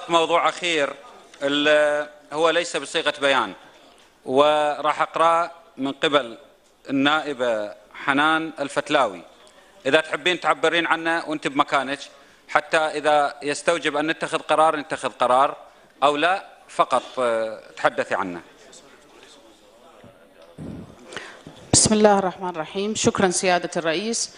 موضوع أخير هو ليس بصيغة بيان، وراح أقرأ من قبل النائبة حنان الفتلاوي. إذا تحبين تعبرين عنه وأنت بمكانك، حتى إذا يستوجب أن نتخذ قرار نتخذ قرار، أو لا فقط تحدثي عنه. بسم الله الرحمن الرحيم. شكرا سيادة الرئيس.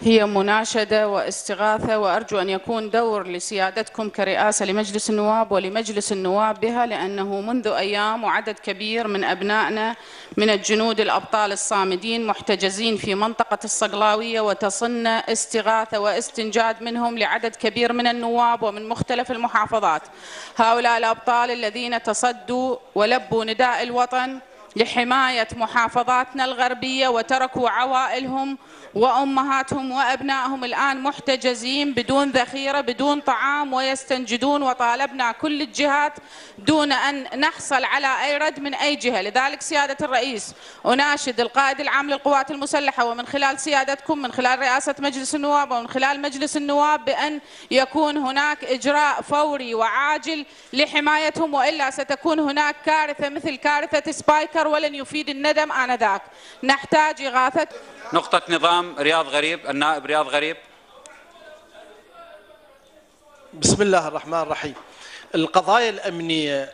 هي مناشدة واستغاثة، وأرجو أن يكون دور لسيادتكم كرئاسة لمجلس النواب ولمجلس النواب بها، لأنه منذ أيام وعدد كبير من أبنائنا من الجنود الأبطال الصامدين محتجزين في منطقة الصقلاوية، وتصلنا استغاثة واستنجاد منهم لعدد كبير من النواب ومن مختلف المحافظات. هؤلاء الأبطال الذين تصدوا ولبوا نداء الوطن لحماية محافظاتنا الغربية وتركوا عوائلهم وأمهاتهم وأبنائهم الآن محتجزين بدون ذخيرة بدون طعام ويستنجدون، وطالبنا كل الجهات دون أن نحصل على أي رد من أي جهة. لذلك سيادة الرئيس أناشد القائد العام للقوات المسلحة ومن خلال سيادتكم من خلال رئاسة مجلس النواب ومن خلال مجلس النواب بأن يكون هناك إجراء فوري وعاجل لحمايتهم، وإلا ستكون هناك كارثة مثل كارثة سبايكر ولن يفيد الندم آنذاك. نحتاج إغاثة. نقطة نظام رياض غريب، النائب رياض غريب. بسم الله الرحمن الرحيم. القضايا الأمنية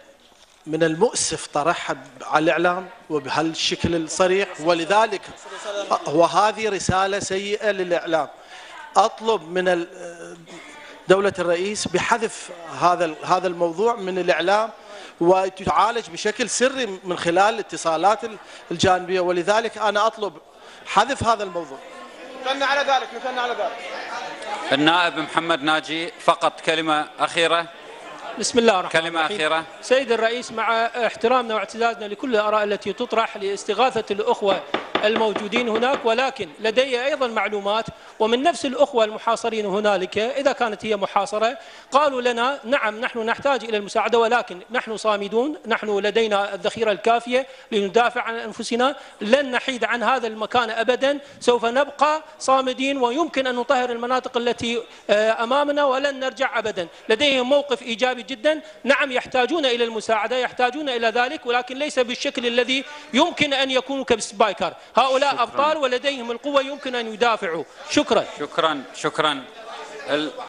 من المؤسف طرحها على الإعلام وبهالشكل الصريح، ولذلك وهذه رسالة سيئة للإعلام. أطلب من دولة الرئيس بحذف هذا الموضوع من الإعلام وتعالج بشكل سري من خلال الاتصالات الجانبية، ولذلك أنا أطلب حذف هذا الموضوع. مثنى على ذلك. النائب محمد ناجي، فقط كلمة أخيرة. بسم الله الرحمن الرحيم. كلمة أخيرة. سيد الرئيس، مع احترامنا واعتزازنا لكل الآراء التي تطرح لاستغاثة الأخوة الموجودين هناك، ولكن لدي أيضا معلومات ومن نفس الأخوة المحاصرين هنالك، إذا كانت هي محاصرة قالوا لنا نعم نحن نحتاج إلى المساعدة، ولكن نحن صامدون، نحن لدينا الذخيرة الكافية لندافع عن أنفسنا، لن نحيد عن هذا المكان أبدا، سوف نبقى صامدين ويمكن أن نطهر المناطق التي أمامنا ولن نرجع أبدا. لديهم موقف إيجابي جدا. نعم يحتاجون إلى المساعدة، يحتاجون إلى ذلك، ولكن ليس بالشكل الذي يمكن أن يكونوا كسبايكر. هؤلاء شكراً. أبطال ولديهم القوة، يمكن أن يدافعوا. شكرا.